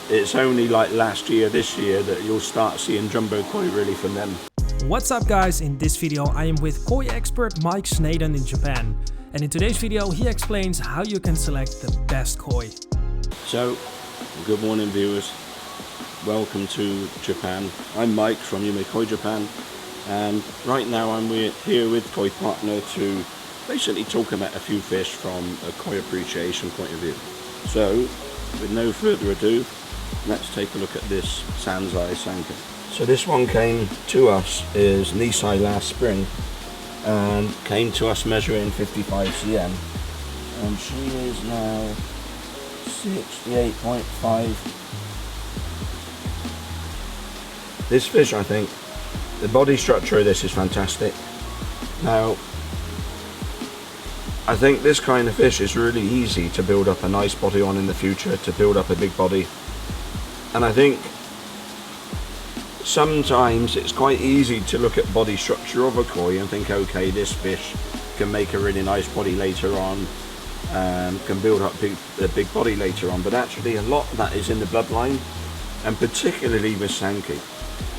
it's only like last year, this year, that you'll start seeing jumbo koi really from them. What's up guys, in this video I am with Koi Expert Mike Snaden in Japan, and in today's video he explains how you can select the best koi. So, good morning viewers, welcome to Japan. I'm Mike from Yume Koi Japan, and right now I'm here with Koi Partner to basically talk about a few fish from a koi appreciation point of view. So, with no further ado, let's take a look at this Sanzai Sanka. So this one came to us is Nisai last spring and came to us measuring 55 cm, and she is now 68.5. This fish, I think, the body structure of this is fantastic. Now, I think this kind of fish is really easy to build up a nice body on in the future, to build up a big body. And I think sometimes it's quite easy to look at body structure of a koi and think, okay, this fish can make a really nice body later on, can build up a big body later on, but actually a lot of that is in the bloodline, and particularly with Sanki.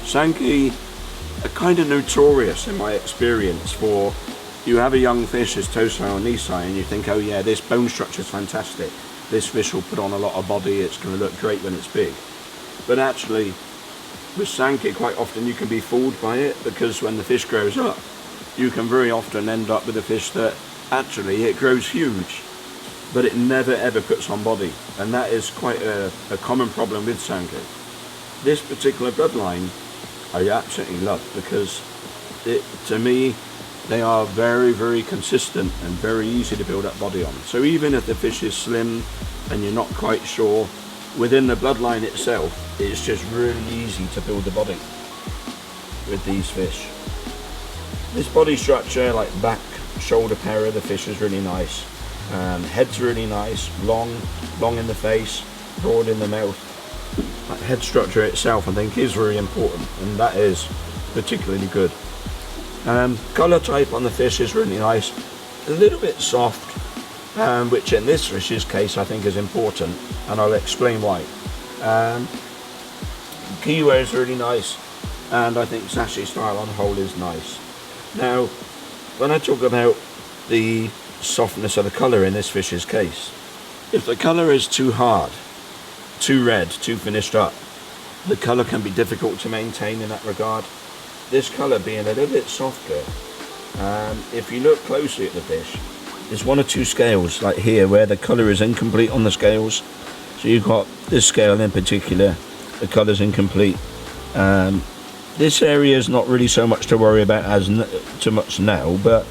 Sanki are kind of notorious in my experience for, you have a young fish as Tosai or Nisai and you think, oh yeah, this bone structure is fantastic, this fish will put on a lot of body, it's going to look great when it's big. But actually, with Sanki, quite often you can be fooled by it, because when the fish grows up, you can very often end up with a fish that actually it grows huge, but it never ever puts on body, and that is quite a common problem with Sanki. This particular bloodline I absolutely love, because to me they are very, very consistent and very easy to build up body on. So even if the fish is slim and you're not quite sure, within the bloodline itself, it's just really easy to build the body with these fish. This body structure, like back shoulder pair of the fish, is really nice. Head's really nice, long in the face, broad in the mouth. That head structure itself, I think, is really important, and that is particularly good. Colour type on the fish is really nice, a little bit soft, which in this fish's case I think is important, and I'll explain why. Keyword is really nice, and I think sachet style on whole is nice. Now, when I talk about the softness of the colour in this fish's case, if the colour is too hard, too red, too finished up, the colour can be difficult to maintain in that regard. This colour being a little bit softer, if you look closely at the fish, there's one or two scales, like here, where the colour is incomplete on the scales. So you've got this scale in particular, the colour's incomplete. This area is not really so much to worry about as too much now, but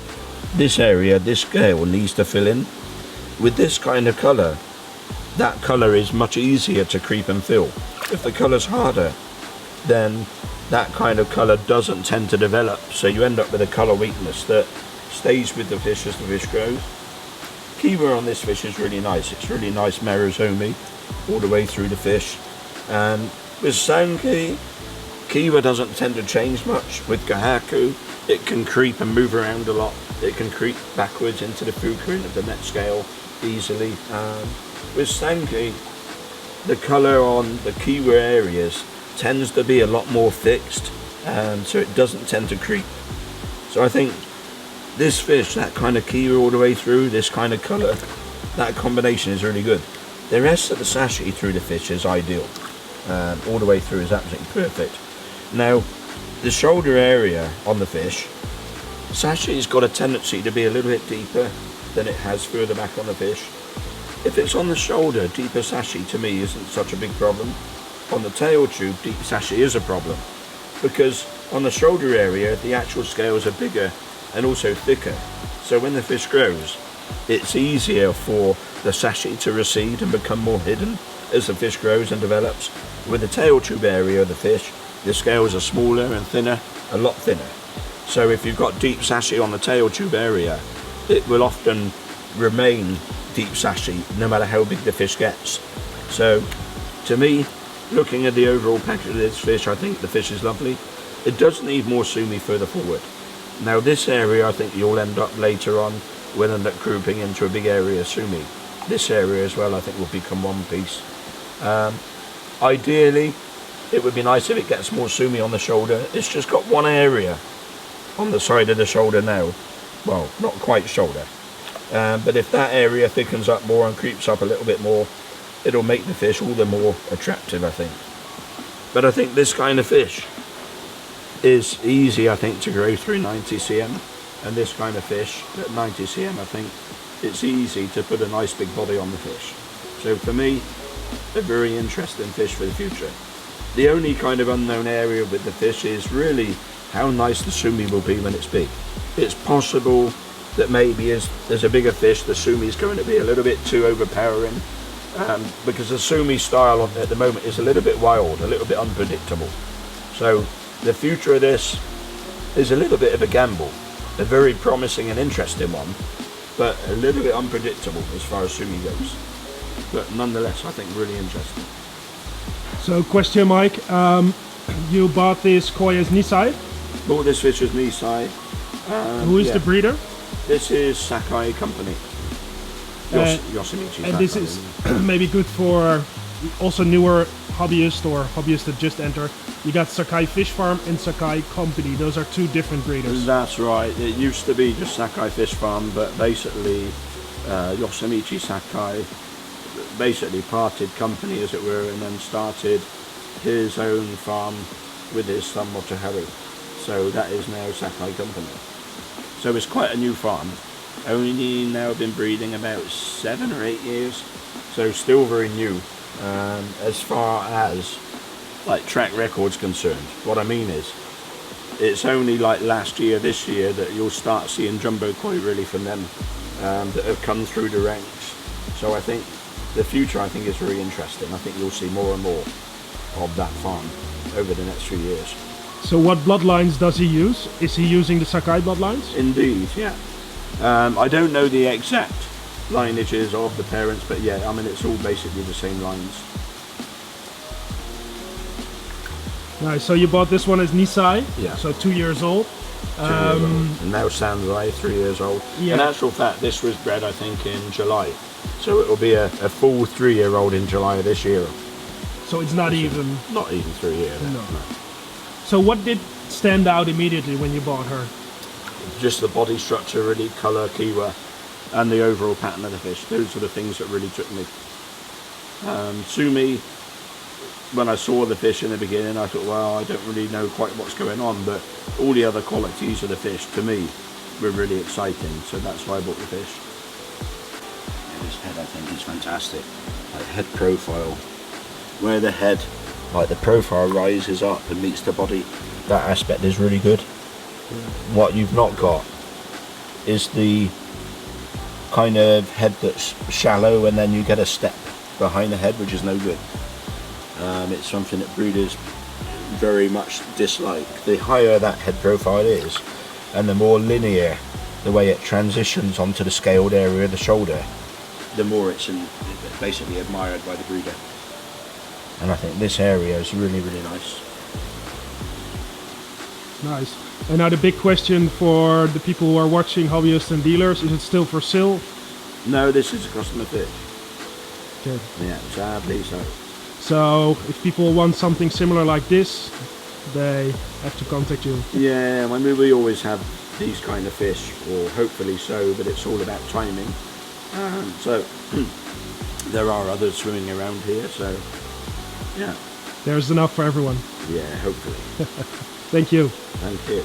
this area, this scale needs to fill in. With this kind of colour, that colour is much easier to creep and fill. If the colour's harder, then that kind of colour doesn't tend to develop, so you end up with a colour weakness that stays with the fish as the fish grows. Kiwa on this fish is really nice. It's really nice Maruzomi all the way through the fish. And with Sanki, Kiwa doesn't tend to change much. With Gahaku, it can creep and move around a lot. It can creep backwards into the fuka, into the net scale easily. With Sanki, the colour on the Kiwa areas tends to be a lot more fixed, so it doesn't tend to creep. So I think this fish, that kind of Kiwa all the way through, this kind of colour, that combination is really good. The rest of the sachet through the fish is ideal. All the way through is absolutely perfect. Now, the shoulder area on the fish, sachet's got a tendency to be a little bit deeper than it has further back on the fish. If it's on the shoulder, deeper sachet to me isn't such a big problem. On the tail tube, deep sachet is a problem, because on the shoulder area the actual scales are bigger and also thicker, so when the fish grows it's easier for the sachet to recede and become more hidden as the fish grows and develops. With the tail tube area of the fish, the scales are smaller and thinner, a lot thinner, so if you've got deep sachet on the tail tube area, it will often remain deep sachet no matter how big the fish gets. So to me, looking at the overall package of this fish, I think the fish is lovely. It does need more sumi further forward. Now this area, I think you'll end up later on, will end up grouping into a big area of sumi. This area as well, I think, will become one piece. Ideally, it would be nice if it gets more sumi on the shoulder. It's just got one area on the side of the shoulder now. Well, not quite shoulder. But if that area thickens up more and creeps up a little bit more, it'll make the fish all the more attractive, I think. But I think this kind of fish is easy, I think, to grow through 90 cm. And this kind of fish at 90 cm, I think it's easy to put a nice big body on the fish. So for me, a very interesting fish for the future. The only kind of unknown area with the fish is really how nice the sumi will be when it's big. It's possible that maybe as there's a bigger fish, the sumi is going to be a little bit too overpowering, because the sumi style at the moment is a little bit wild, a little bit unpredictable. So the future of this is a little bit of a gamble, a very promising and interesting one, but a little bit unpredictable as far as sumi goes. But nonetheless, I think really interesting. So question, Mike, you bought this koi as Nisai? Bought this fish as Nisai. Who is the breeder? This is Sakai Company. Yosemichi and Sakai. This is maybe good for also newer hobbyists or hobbyists that just enter. You got Sakai Fish Farm and Sakai Company. Those are two different breeders. That's right. It used to be just Sakai Fish Farm, but basically Yosemichi Sakai basically parted company, as it were, and then started his own farm with his son Motoharu. So that is now Sakai Company. So it's quite a new farm. Only now been breeding about 7 or 8 years. So still very new. As far as like track record's concerned. What I mean is, it's only like last year, this year, that you'll start seeing jumbo koi really from them that have come through the ranks. So I think the future, I think, is very interesting. I think you'll see more and more of that farm over the next few years. So what bloodlines does he use? Is he using the Sakai bloodlines? Indeed, yeah. I don't know the exact lineages of the parents, but yeah, I mean, it's all basically the same lines. Nice. So you bought this one as Nisai? Yeah. So 2 years old. 2 years old. And now Samurai, 3 years old. Yeah. In actual fact, this was bred, I think, in July. So it will be a full 3-year-old in July of this year. So it's not even... Not even 3 years. No. So what did stand out immediately when you bought her? Just the body structure, really, colour, kiwa, and the overall pattern of the fish. Those are the things that really took me. Sumi, when I saw the fish in the beginning, I thought, well, I don't really know quite what's going on, but all the other qualities of the fish, to me, were really exciting, so that's why I bought the fish. Yeah, this head, I think, is fantastic. Like, head profile, where the head, like the profile rises up and meets the body, that aspect is really good. What you've not got is the kind of head that's shallow and then you get a step behind the head, which is no good. It's something that breeders very much dislike. The higher that head profile is and the more linear the way it transitions onto the scaled area of the shoulder, the more it's basically admired by the breeder. And I think this area is really, really nice. Nice. And now the big question for the people who are watching, hobbyists and dealers, is it still for sale? No, this is a customer fish. Okay. Yeah, sadly so. So if people want something similar like this, they have to contact you. Yeah, I mean, we always have these kind of fish, or hopefully so, but it's all about timing. So there are others swimming around here, so yeah. There's enough for everyone. Yeah, hopefully. Thank you. Thank you.